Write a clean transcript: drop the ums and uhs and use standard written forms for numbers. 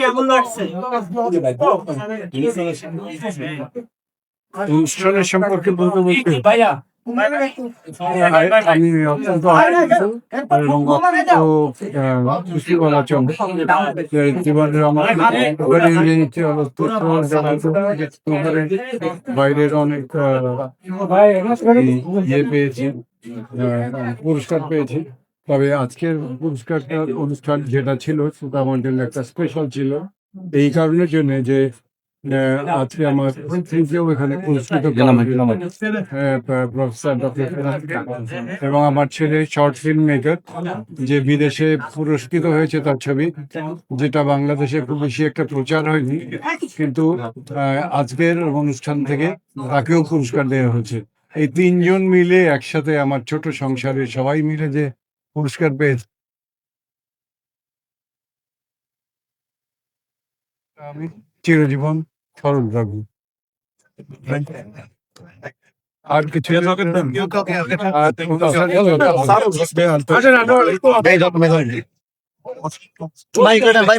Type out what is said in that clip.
কেমন লাগছে? অনুষ্ঠানের সম্পর্কে বলতে বলতে ভাইয়া আমি অত্যন্ত এবং অত্যন্ত খুশি বলা চলে জীবনের আমার বাইরের অনেক ইয়ে পেয়েছি, পুরস্কার পেয়েছি। তবে আজকের পুরস্কারটা অনুষ্ঠান যেটা ছিল সেটা আমার জন্য একটা স্পেশাল ছিল এই কারণের জন্য যে আজকে আমার নিজেও এখানে পুরস্কৃত প্রফেসর ডক্টর এবং আমার ছেলে শর্ট ফিল্ম মেকার যে বিদেশে পুরস্কৃত হয়েছে তার ছবি, যেটা বাংলাদেশে খুব বেশি একটা প্রচার হয়নি, কিন্তু আজকের অনুষ্ঠান থেকে তাকেও পুরস্কার দেওয়া হয়েছে। এই তিনজন মিলে একসাথে আমার ছোট সংসারে সবাই মিলে যে পুরস্কার পেয়েছে আমি চিরজীবন স্মরণ রাখবো। আর কিছু ভাই